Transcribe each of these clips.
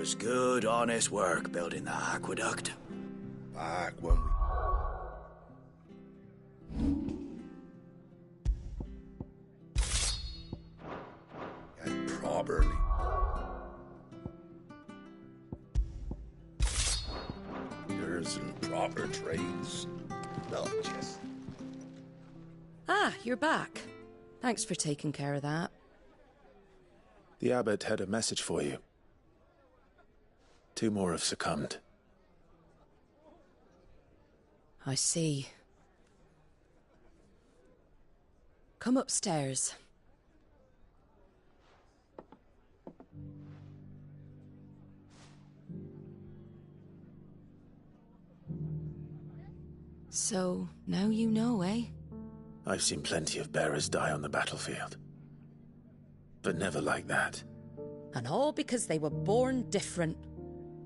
was good, honest work building that aqueduct. Back when we... And properly. There's proper trades. Not just... Ah, you're back. Thanks for taking care of that. The abbot had a message for you. 2 more have succumbed. I see. Come upstairs. So, now you know, eh? I've seen plenty of bearers die on the battlefield. But never like that. And all because they were born different.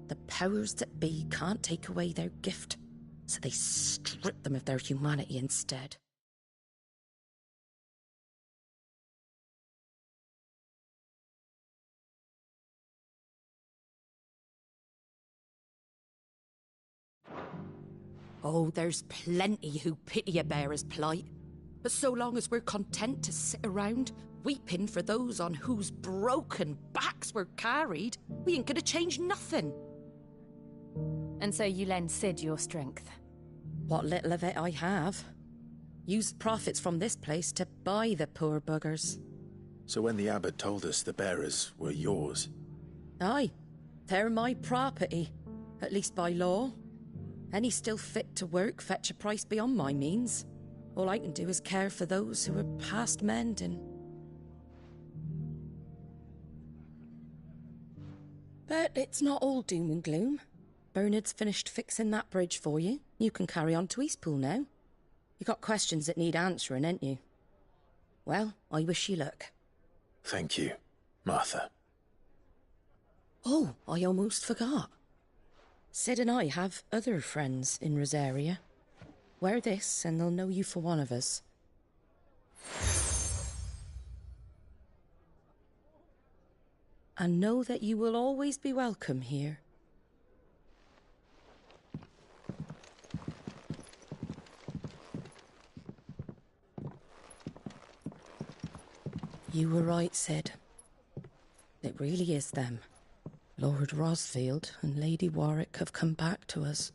The powers that be can't take away their gift, so they strip them of their humanity instead. Oh, there's plenty who pity a bearer's plight. But so long as we're content to sit around, weeping for those on whose broken backs we're carried, we ain't gonna change nothing. And so you lend Sid your strength? What little of it I have. Use profits from this place to buy the poor buggers. So when the abbot told us the bearers were yours... Aye, they're my property, at least by law. Any still fit to work fetch a price beyond my means. All I can do is care for those who are past mending. But it's not all doom and gloom. Bernard's finished fixing that bridge for you. You can carry on to Eastpool now. You got questions that need answering, ain't you? Well, I wish you luck. Thank you, Martha. Oh, I almost forgot. Sid and I have other friends in Rosaria. Wear this and they'll know you for one of us. And know that you will always be welcome here. You were right, Sid. It really is them. Lord Rosfield and Lady Warwick have come back to us.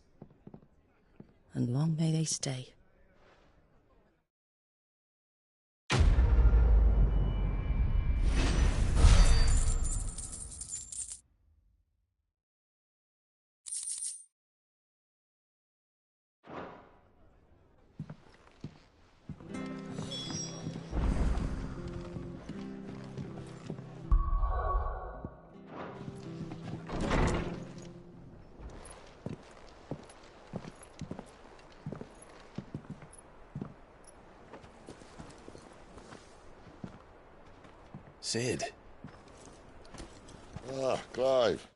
And long may they stay. Sid. Ah, Clive.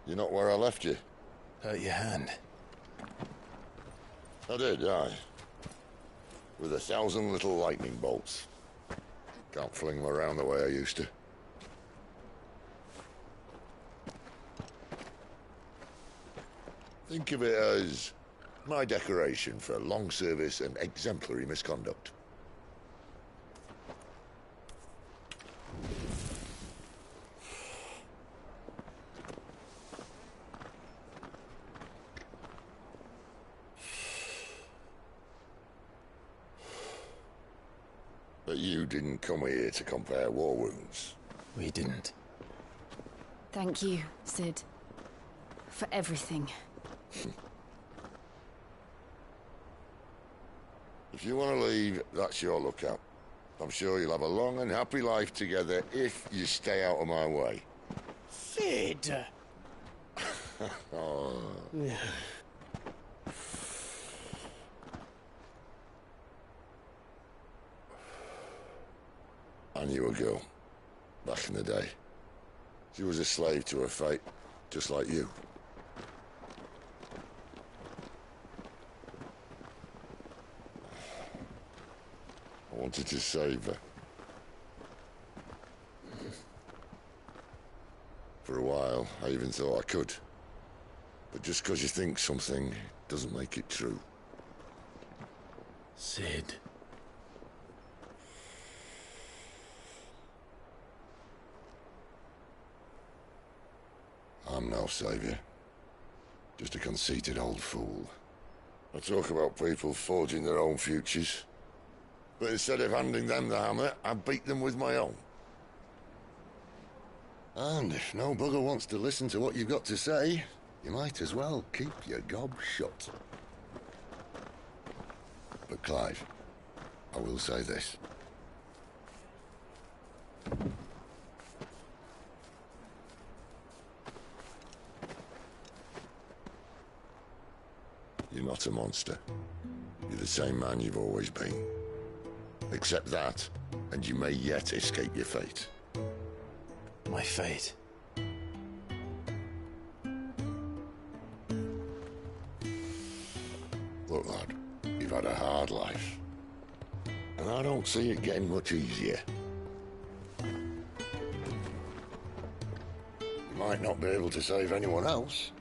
You're not where I left you. Hurt your hand. I did, aye. With 1,000 little lightning bolts. Can't fling them around the way I used to. Think of it as my decoration for long service and exemplary misconduct. But you didn't come here to compare war wounds. We didn't. Thank you, Sid. For everything. If you want to leave, that's your lookout. I'm sure you'll have a long and happy life together if you stay out of my way. Sid! Oh. I knew a girl, back in the day. She was a slave to her fate, just like you. I wanted to save her. For a while, I even thought I could. But just because you think something doesn't make it true. Sid. I'm no savior. Just a conceited old fool. I talk about people forging their own futures. But instead of handing them the hammer, I beat them with my own. And if no bugger wants to listen to what you've got to say, you might as well keep your gob shut. But Clive, I will say this. You're not a monster. You're the same man you've always been. Accept that, and you may yet escape your fate. My fate. Look, lad, you've had a hard life. And I don't see it getting much easier. You might not be able to save anyone else,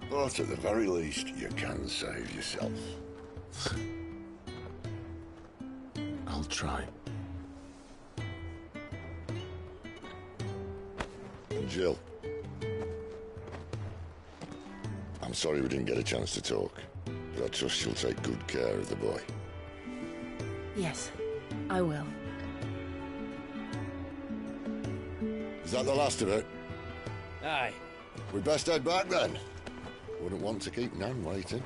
but at the very least, you can save yourself. I'll try. And Jill, I'm sorry we didn't get a chance to talk, but I trust you'll take good care of the boy. Yes, I will. Is that the last of it? Aye. We'd best head back then. Wouldn't want to keep Nan waiting.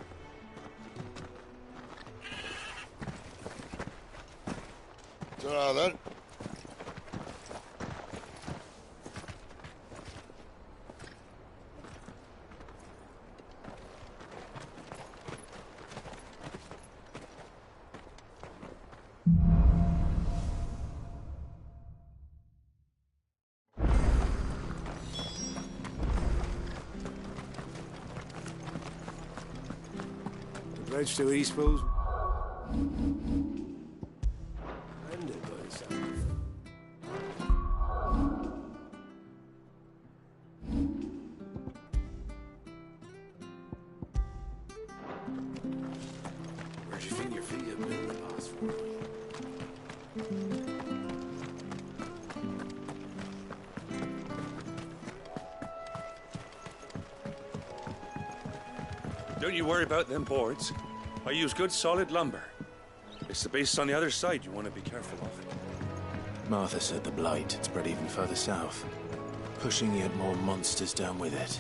Ta-ra then. Bridge to Eastpool. Ended by the sound of it. Where'd you think your feet have been the past 4 weeks? Don't you worry about them boards. I use good solid lumber. It's the base on the other side you want to be careful of. Martha said the blight had spread even further south, pushing yet more monsters down with it.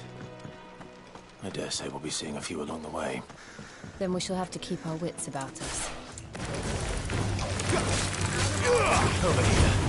I dare say we'll be seeing a few along the way. Then we shall have to keep our wits about us. Over here.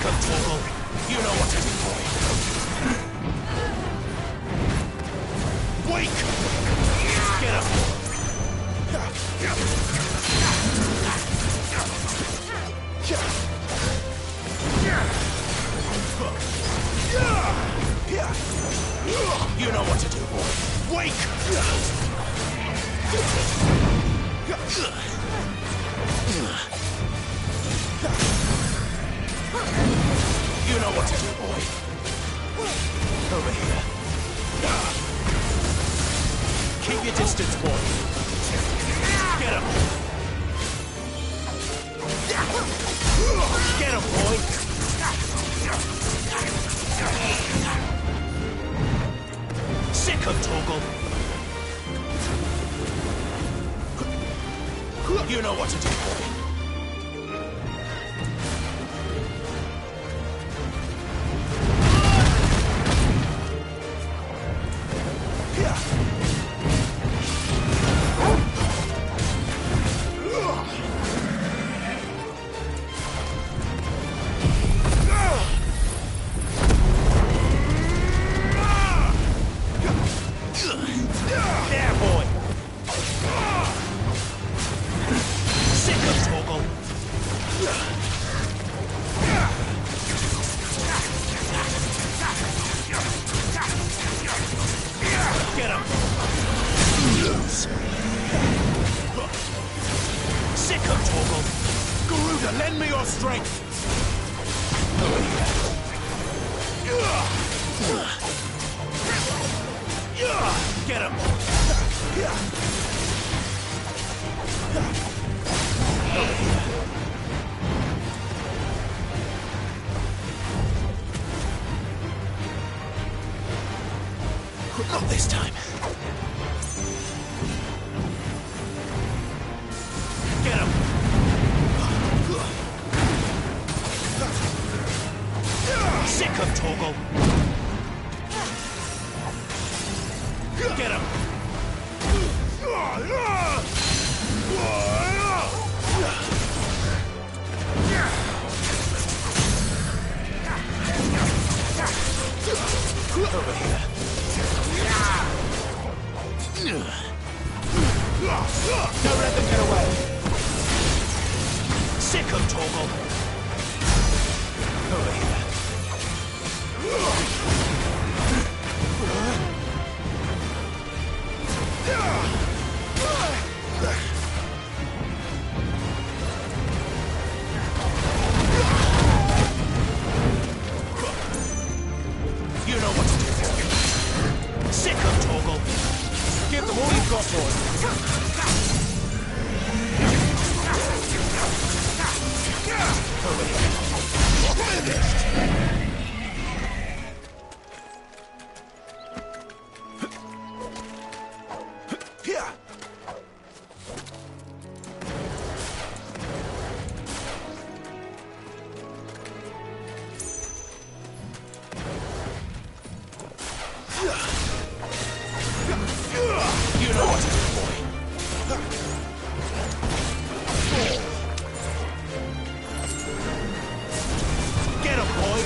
Sick of Toggle. You know what to do, boy. Wake! Get up! You know what to do, boy. Wake! You know what to do, boy. Over here. Keep your distance, boy. Get him. Get him, boy. Sick of Toggle. You know what to do, boy. There, boy. Sick of Toggle. Get him. Sick of Toggle. Garuda, lend me your strength. Get him. Not this time. Get him. Sick of Toggle. Get him. Over here. Don't let them get away. Sick of Toggle. Over here. You know what to do. Sick of Toggle. Give them all you've got, boy. Over here. You know what to do, boy. Get him, boy.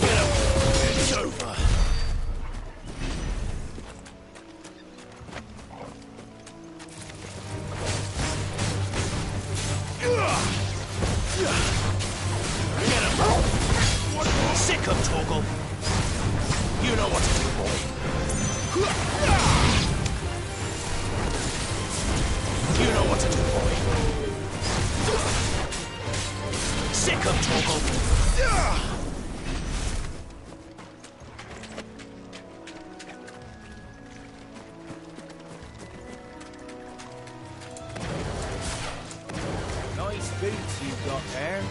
Get him. It's over. Get him! Sick of Toggle! You know what to do, boy. You know what to do, boy. Sick of Toggle! Nice boots you've got there.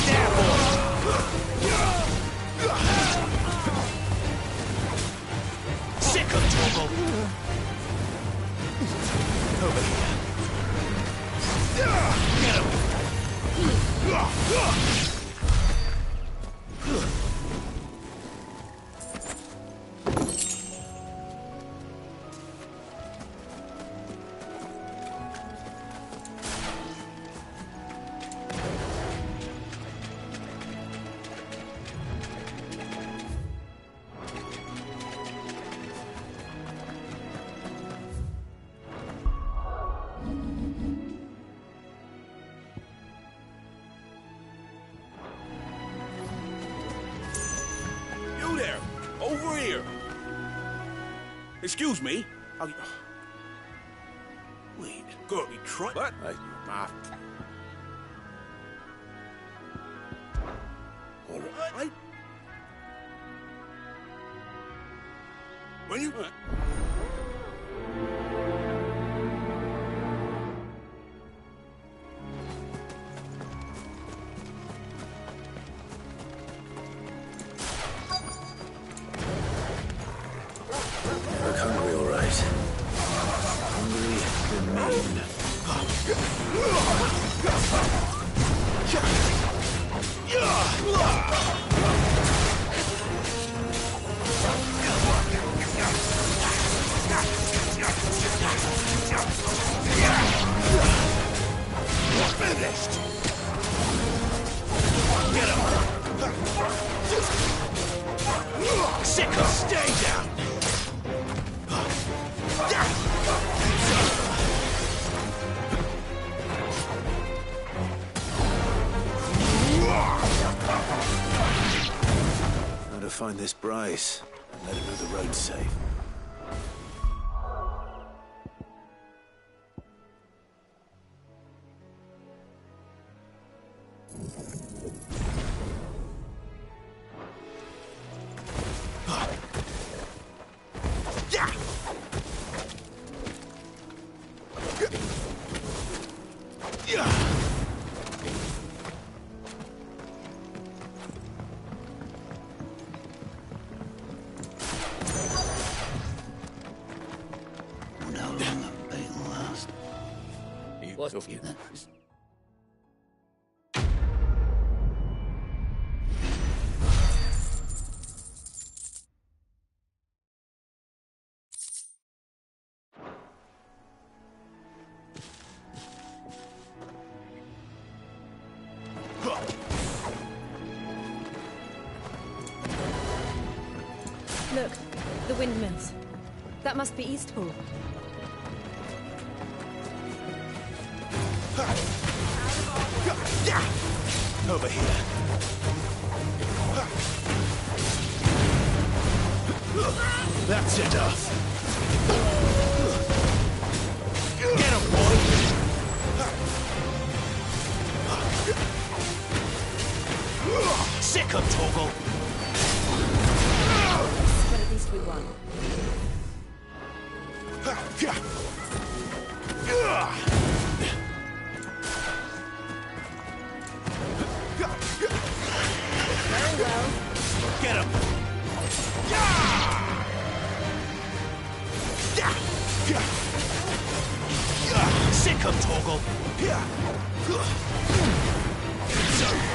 There, boy! Sick of Toggle! Over here. Get him! Excuse me? Wait, gotta be trying. What? All right. When you... Look hungry, all right. Hungry, remain. Finished! Get him! Sick of stay down! How to find this Bryce and let him know the road's safe. Look, the windmills. That must be Eastpool. Over here. That's enough. Get him, boy! Sick of Toggle! But at least we won. Very well. Get him! Sick of Toggle! It's over.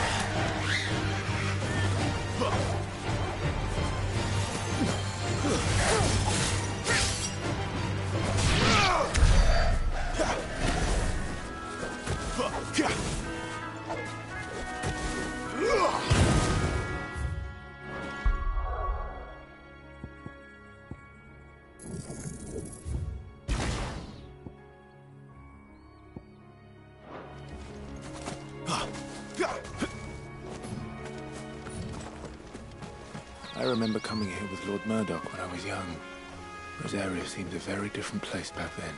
I remember coming here with Lord Murdoch when I was young. Rosaria seemed a very different place back then.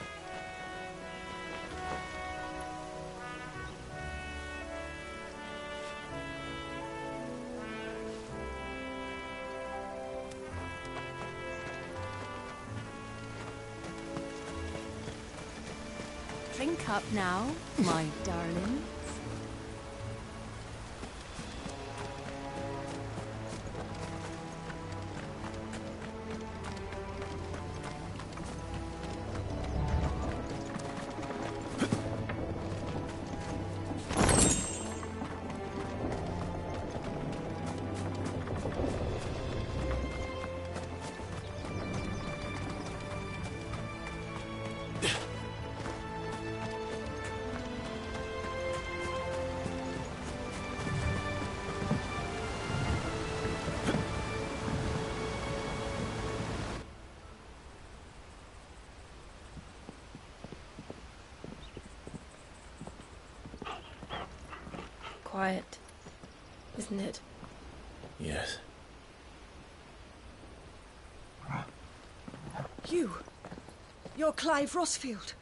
Drink up now, my darling. Quiet, isn't it? Yes. You're Clive Rossfield.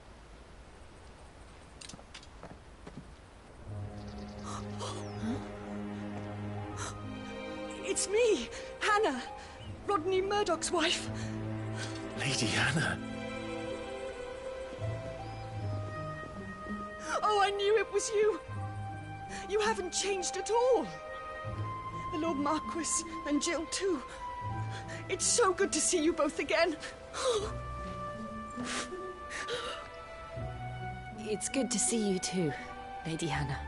It's me, Hannah, Rodney Murdoch's wife. Lady Hannah. Oh, I knew it was you. You haven't changed at all. The Lord Marquis and Jill too. It's so good to see you both again. It's good to see you too, Lady Hannah.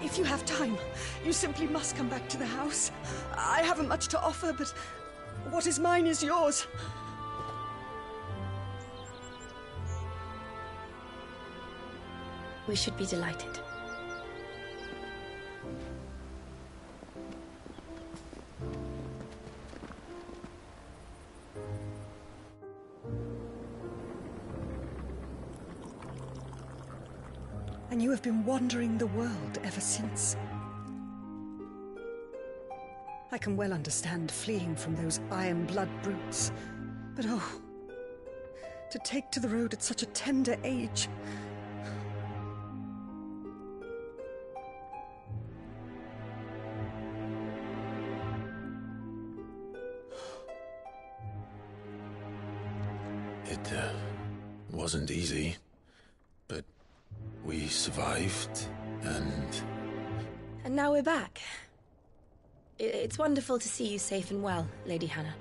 If you have time, you simply must come back to the house. I haven't much to offer, but what is mine is yours. We should be delighted. And you have been wandering the world ever since. I can well understand fleeing from those iron blood brutes, but oh, to take to the road at such a tender age. It wasn't easy, but we survived, and... And now we're back. It's wonderful to see you safe and well, Lady Hannah.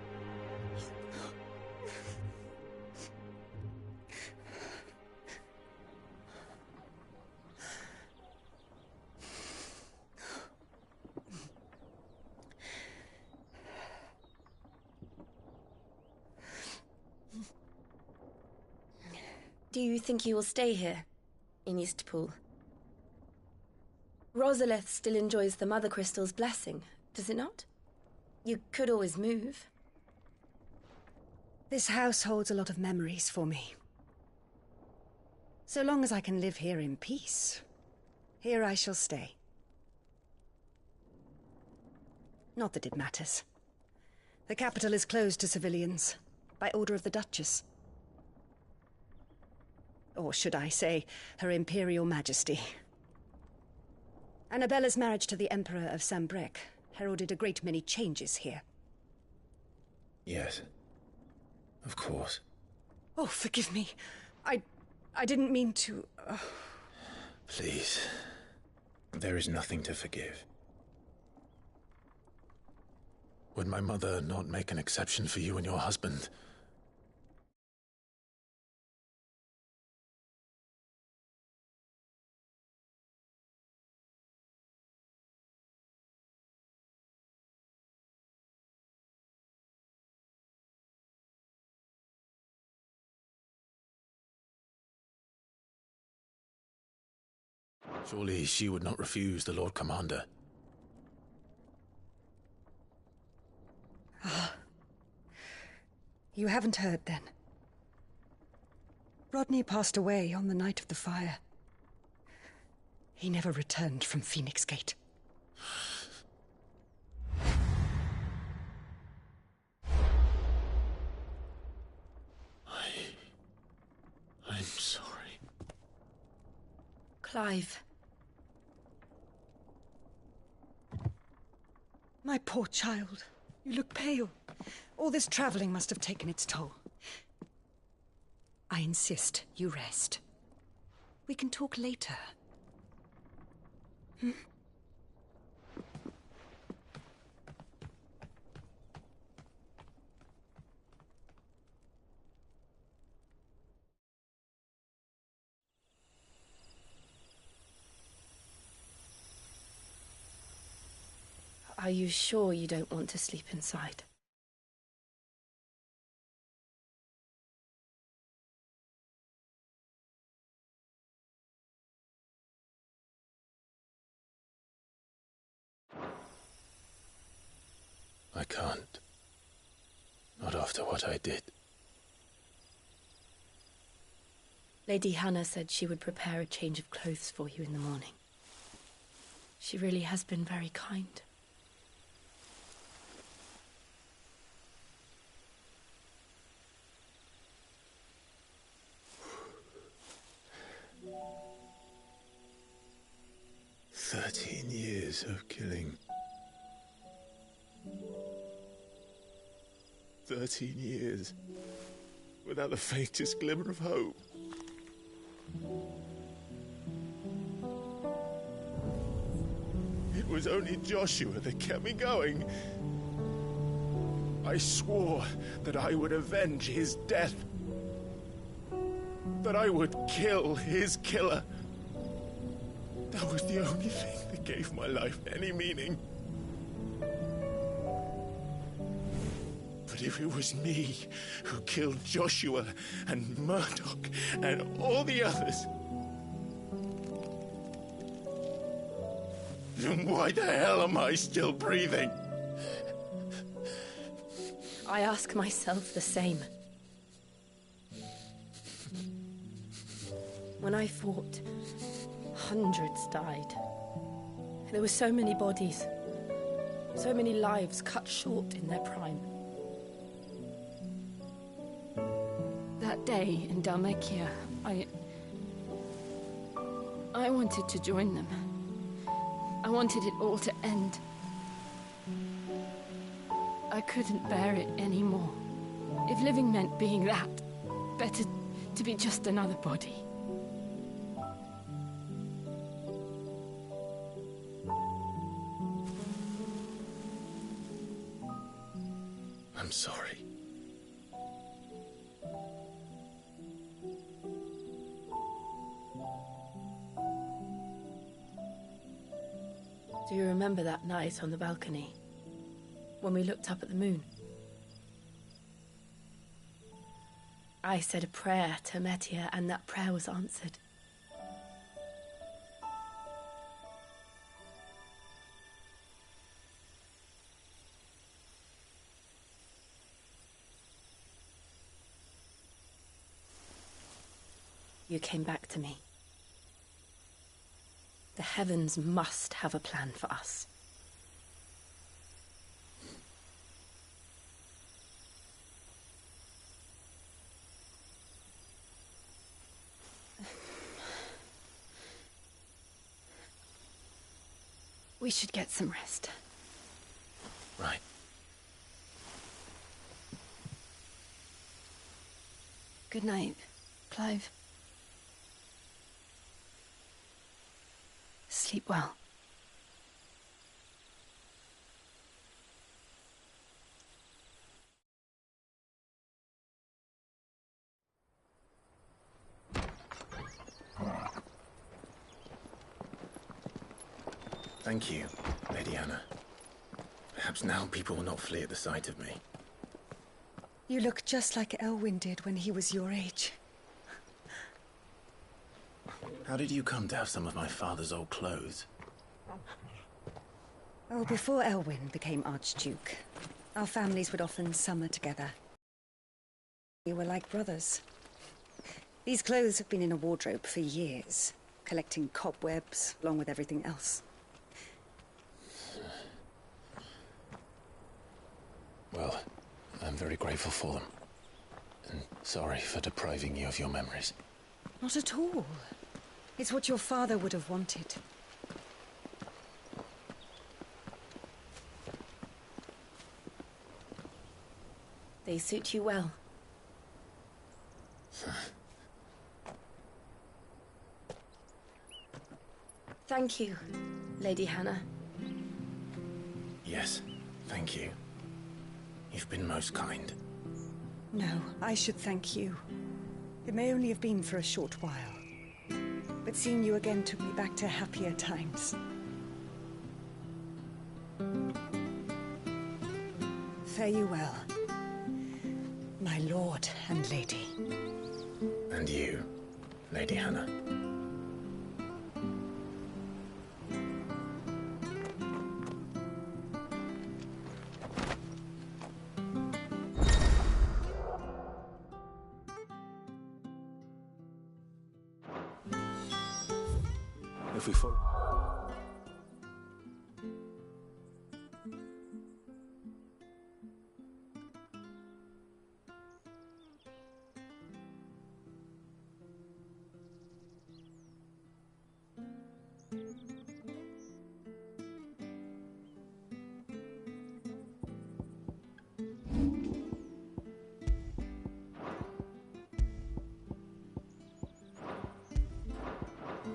Do you think you will stay here, in Eastpool? Rosalith still enjoys the Mother Crystal's blessing, does it not? You could always move. This house holds a lot of memories for me. So long as I can live here in peace, here I shall stay. Not that it matters. The capital is closed to civilians, by order of the Duchess. Or should I say, Her Imperial Majesty. Annabella's marriage to the Emperor of Sambrec heralded a great many changes here. Yes. Of course. Oh, forgive me. I didn't mean to... Please. There is nothing to forgive. Would my mother not make an exception for you and your husband? Surely she would not refuse the Lord Commander. Ah. You haven't heard, then. Rodney passed away on the night of the fire. He never returned from Phoenix Gate. I'm sorry. Clive. My poor child. You look pale. All this traveling must have taken its toll. I insist you rest. We can talk later. Hmm? Are you sure you don't want to sleep inside? I can't. Not after what I did. Lady Hannah said she would prepare a change of clothes for you in the morning. She really has been very kind. Years of killing. 13 years without the faintest glimmer of hope. It was only Joshua that kept me going. I swore that I would avenge his death. That I would kill his killer. That was the only thing that gave my life any meaning. But if it was me who killed Joshua and Murdoch and all the others, then why the hell am I still breathing? I ask myself the same. When I fought, hundreds died. There were so many bodies, so many lives cut short in their prime. That day in Dalmekia, I wanted to join them. I wanted it all to end. I couldn't bear it anymore. If living meant being that, better to be just another body. I'm sorry. Do you remember that night on the balcony, when we looked up at the moon? I said a prayer to Metia, and that prayer was answered. You came back to me. The heavens must have a plan for us. We should get some rest. Right. Good night, Clive. Sleep well. Thank you, Lady Anna. Perhaps now people will not flee at the sight of me. You look just like Elwyn did when he was your age. How did you come to have some of my father's old clothes? Oh, before Elwyn became Archduke, our families would often summer together. We were like brothers. These clothes have been in a wardrobe for years, collecting cobwebs along with everything else. Well, I'm very grateful for them. And sorry for depriving you of your memories. Not at all. It's what your father would have wanted. They suit you well. Thank you, Lady Hannah. Yes, thank you. You've been most kind. No, I should thank you. It may only have been for a short while, but seeing you again took me back to happier times. Fare you well, my lord and lady. And you, Lady Hannah. if we follow?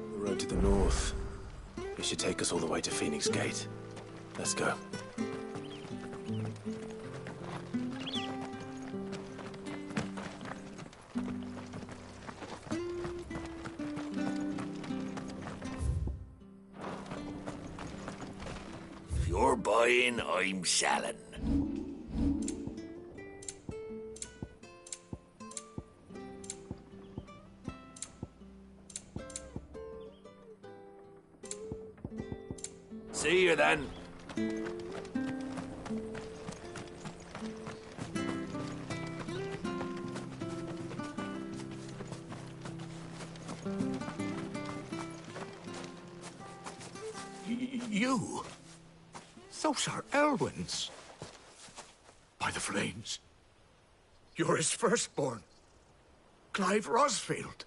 The road to the north. It should take us all the way to Phoenix Gate. Let's go. If you're buying, I'm selling. See you then. You? Those are Elwyn's. By the flames. You're his firstborn. Clive Rosfield.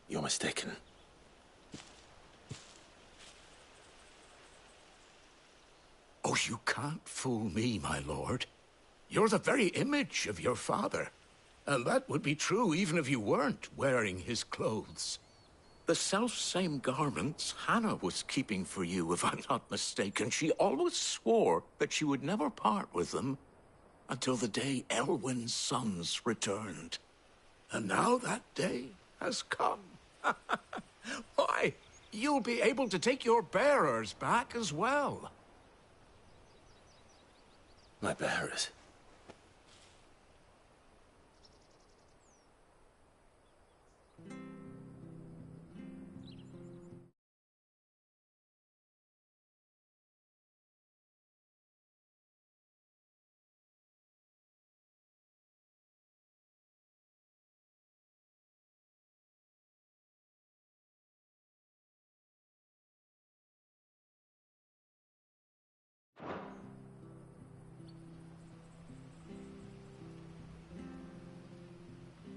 You're mistaken. Oh, you can't fool me, my lord. You're the very image of your father. And that would be true even if you weren't wearing his clothes. The self-same garments Hannah was keeping for you, if I'm not mistaken. She always swore that she would never part with them until the day Elwyn's sons returned. And now that day has come. Why, you'll be able to take your bearers back as well. My bearers.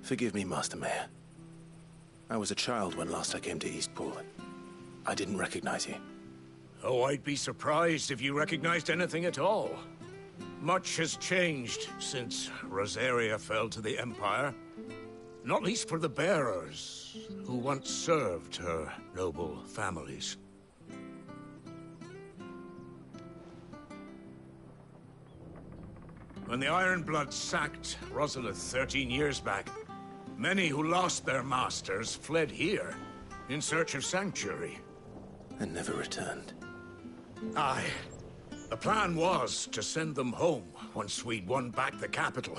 Forgive me, Master Mayor. I was a child when last I came to Eastpool. I didn't recognize you. Oh, I'd be surprised if you recognized anything at all. Much has changed since Rosaria fell to the Empire. Not least for the bearers, who once served her noble families. When the Ironbloods sacked Rosalith 13 years back, many who lost their masters fled here, in search of sanctuary. And never returned. Aye. The plan was to send them home once we'd won back the capital.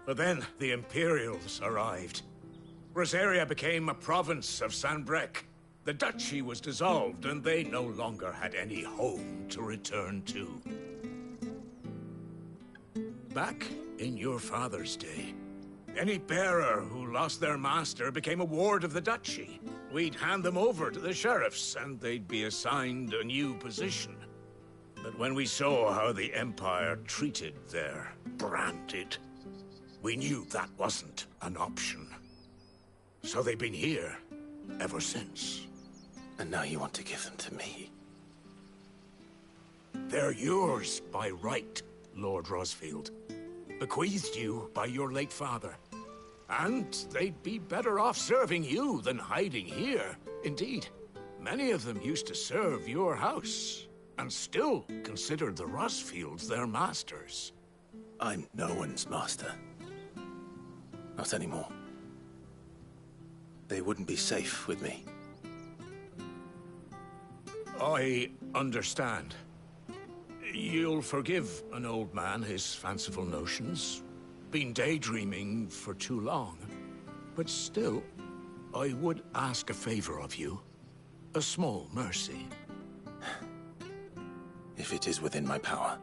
But then the Imperials arrived. Rosaria became a province of Sanbreque. The duchy was dissolved, and they no longer had any home to return to. Back in your father's day, any bearer who lost their master became a ward of the duchy. We'd hand them over to the sheriffs, and they'd be assigned a new position. But when we saw how the Empire treated their branded, we knew that wasn't an option. So they've been here ever since. And now you want to give them to me? They're yours by right, Lord Rosfield. Bequeathed you by your late father. And they'd be better off serving you than hiding here. Indeed, many of them used to serve your house, and still considered the Rosfields their masters. I'm no one's master. Not anymore. They wouldn't be safe with me. I understand. You'll forgive an old man his fanciful notions. Been daydreaming for too long. But still, I would ask a favor of you. A small mercy. If it is within my power.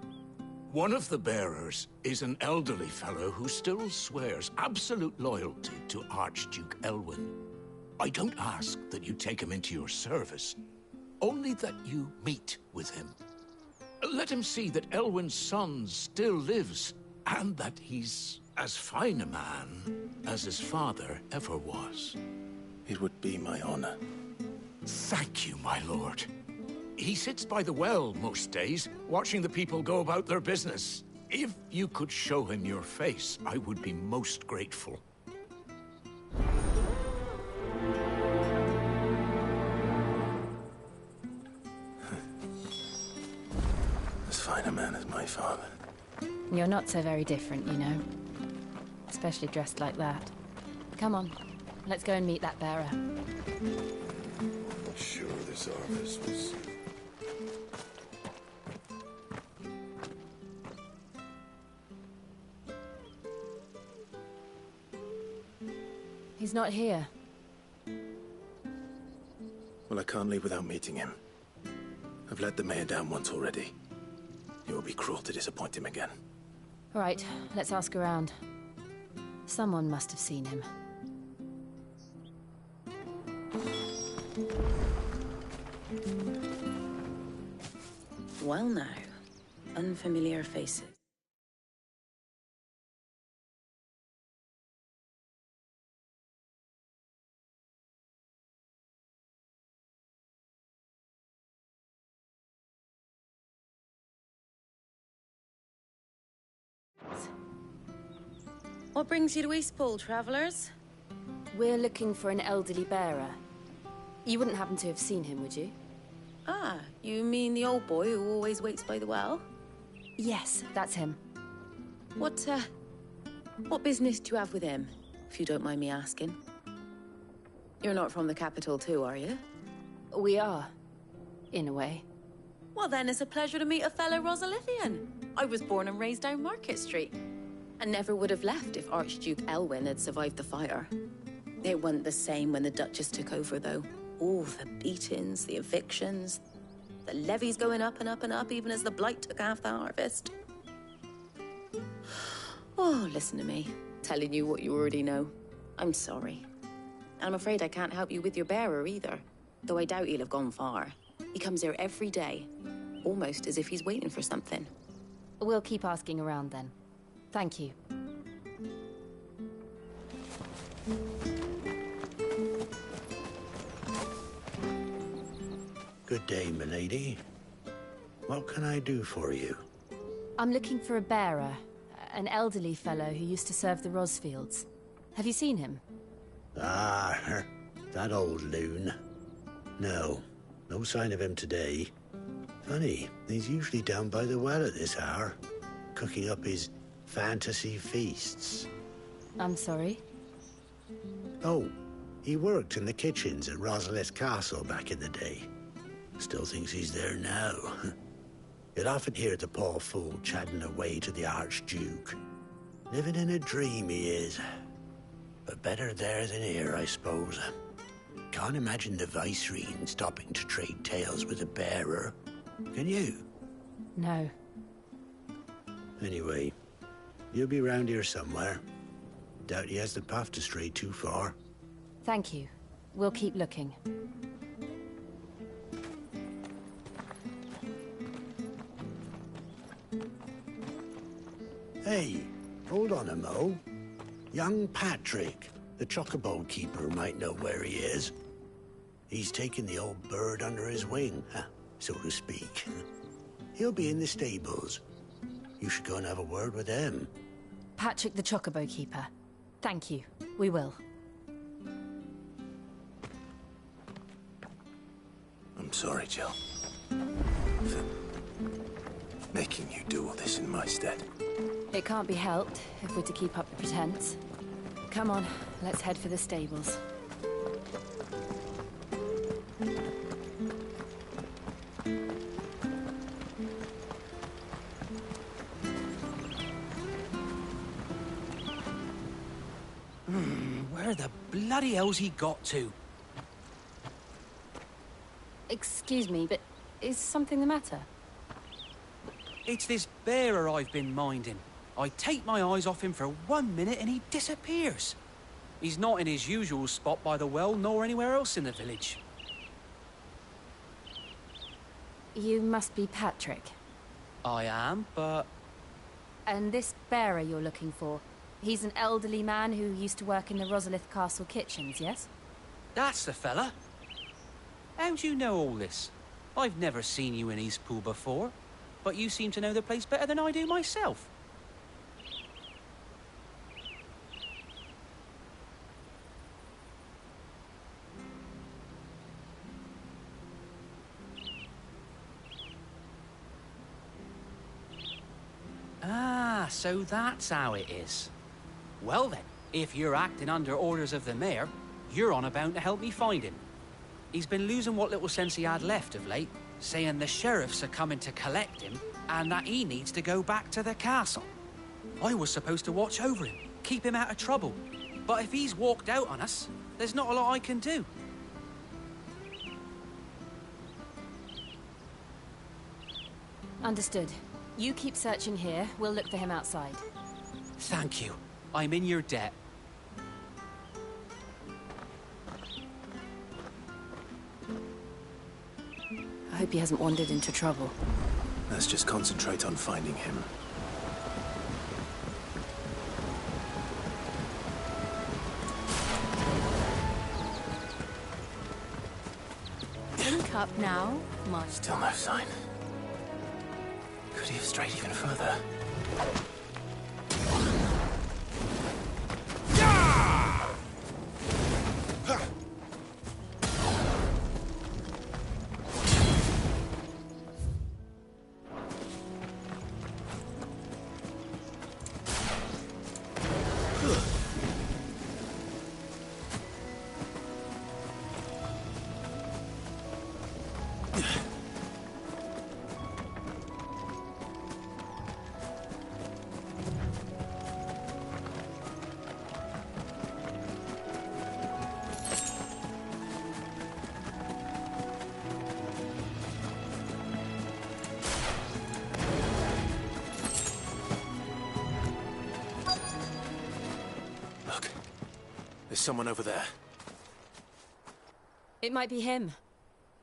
One of the bearers is an elderly fellow who still swears absolute loyalty to Archduke Elwyn. I don't ask that you take him into your service, only that you meet with him. Let him see that Elwyn's son still lives, and that he's as fine a man as his father ever was. It would be my honor. Thank you, my lord. He sits by the well most days, watching the people go about their business. If you could show him your face, I would be most grateful. As fine a man as my father. You're not so very different, you know. Especially dressed like that. Come on, let's go and meet that bearer. I'm not sure this harvest was... He's not here. Well, I can't leave without meeting him. I've let the mayor down once already. It will be cruel to disappoint him again. All right, let's ask around. Someone must have seen him. Well now, unfamiliar faces. What brings you to Eastpool, travellers? We're looking for an elderly bearer. You wouldn't happen to have seen him, would you? Ah, you mean the old boy who always waits by the well? Yes, that's him. What business do you have with him, if you don't mind me asking? You're not from the capital too, are you? We are, in a way. Well then, it's a pleasure to meet a fellow Rosalithian. I was born and raised down Market Street, and never would have left if Archduke Elwyn had survived the fire. It wasn't the same when the Duchess took over, though. All the beatings, the evictions, the levies going up and up and up, even as the blight took half the harvest. Oh, listen to me, telling you what you already know. I'm sorry. I'm afraid I can't help you with your bearer either, though I doubt he'll have gone far. He comes here every day, almost as if he's waiting for something. We'll keep asking around then. Thank you. Good day, milady. What can I do for you? I'm looking for a bearer, an elderly fellow who used to serve the Rosfields. Have you seen him? Ah, that old loon. No sign of him today. Funny, he's usually down by the well at this hour, cooking up his fantasy feasts. I'm sorry? Oh, he worked in the kitchens at Rosalith Castle back in the day. Still thinks he's there now. You'd often hear the poor fool chatting away to the Archduke. Living in a dream he is. But better there than here, I suppose. Can't imagine the Vicereine stopping to trade tales with a bearer. Can you? No. Anyway, he'll be round here somewhere. Doubt he has the path to stray too far. Thank you. We'll keep looking. Hey, hold on a mo. Young Patrick, the chocobo keeper, might know where he is. He's taken the old bird under his wing, so to speak. He'll be in the stables. You should go and have a word with him. Patrick the chocobo keeper. Thank you. We will. I'm sorry, Jill. For making you do all this in my stead. It can't be helped if we're to keep up the pretense. Come on, let's head for the stables. Where the bloody hell's he got to? Excuse me, but is something the matter? It's this bearer I've been minding. I take my eyes off him for 1 minute and he disappears. He's not in his usual spot by the well, nor anywhere else in the village. You must be Patrick. I am, but... And this bearer you're looking for, he's an elderly man who used to work in the Rosalith Castle kitchens, yes? That's the fella. How'd you know all this? I've never seen you in Eastpool before, but you seem to know the place better than I do myself. Ah, so that's how it is. Well then, if you're acting under orders of the mayor, you're on about to help me find him. He's been losing what little sense he had left of late, saying the sheriffs are coming to collect him and that he needs to go back to the castle. I was supposed to watch over him, keep him out of trouble. But if he's walked out on us, there's not a lot I can do. Understood. You keep searching here, we'll look for him outside. Thank you. I'm in your debt. I hope he hasn't wandered into trouble. Let's just concentrate on finding him. Link up now, my... Still no sign. Could he have strayed even further? There's someone over there. It might be him.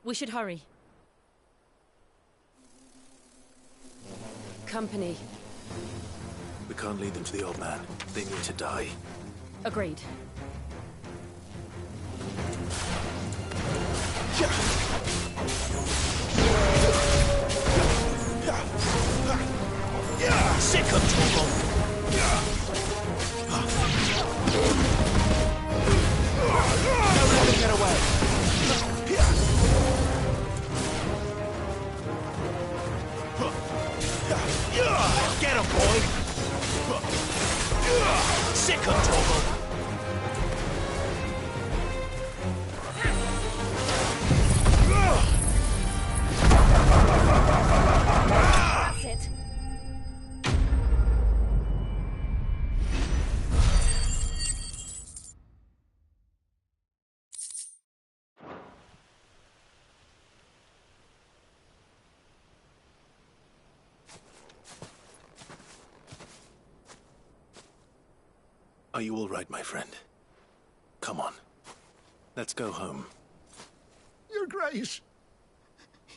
We should hurry. Company. We can't lead them to the old man. They need to die. Agreed. Sick of trouble! Don't let him get away! Get him, boy! Sick of trouble! That's it. Are you all right, my friend? Come on. Let's go home. Your Grace,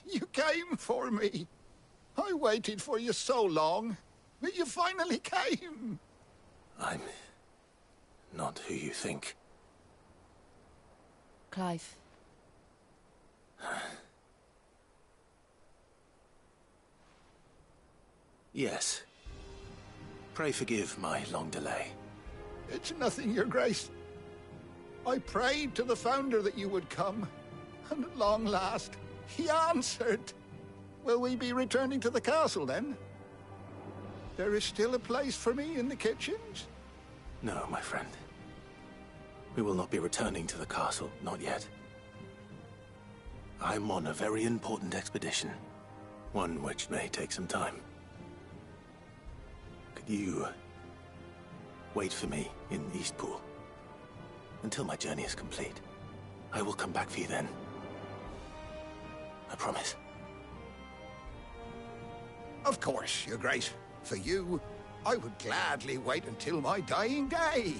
you came for me. I waited for you so long, but you finally came. I'm not who you think. Clive. Yes. Pray forgive my long delay. It's nothing, Your Grace. I prayed to the Founder that you would come, and at long last, he answered. Will we be returning to the castle, then? There is still a place for me in the kitchens? No, my friend. We will not be returning to the castle, not yet. I'm on a very important expedition. One which may take some time. Could you wait for me in Eastpool until my journey is complete? I will come back for you then. I promise. Of course, Your Grace. For you, I would gladly wait until my dying day.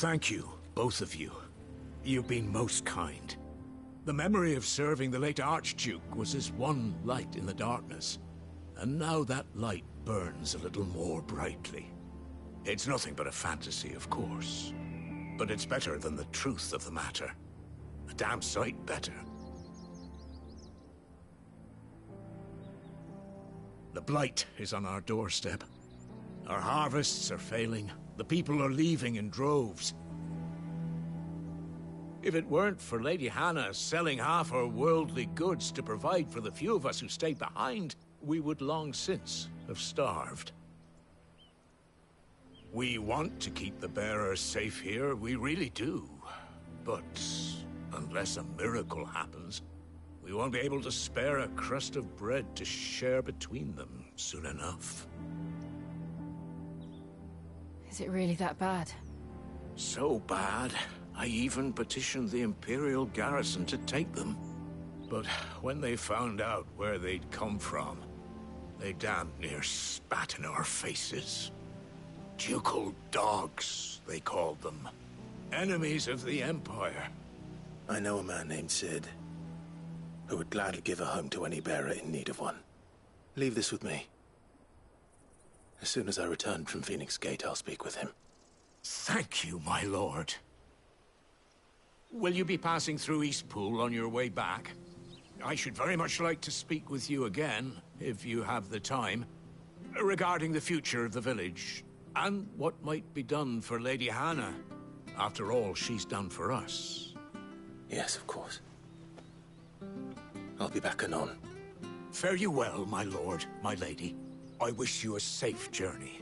Thank you, both of you. You've been most kind. The memory of serving the late Archduke was as one light in the darkness, and now that light burns a little more brightly. It's nothing but a fantasy, of course, but it's better than the truth of the matter. A damn sight better. The blight is on our doorstep. Our harvests are failing. The people are leaving in droves. If it weren't for Lady Hannah selling half her worldly goods to provide for the few of us who stayed behind, we would long since have starved. We want to keep the bearers safe here, we really do. But unless a miracle happens, we won't be able to spare a crust of bread to share between them soon enough. Is it really that bad? So bad, I even petitioned the Imperial garrison to take them. But when they found out where they'd come from, they damn near spat in our faces. Ducal dogs, they called them. Enemies of the Empire. I know a man named Sid, who would gladly give a home to any bearer in need of one. Leave this with me. As soon as I return from Phoenix Gate, I'll speak with him. Thank you, my lord. Will you be passing through Eastpool on your way back? I should very much like to speak with you again, if you have the time, regarding the future of the village, and what might be done for Lady Hannah. After all she's done for us. Yes, of course. I'll be back anon. Fare you well, my lord, my lady. I wish you a safe journey.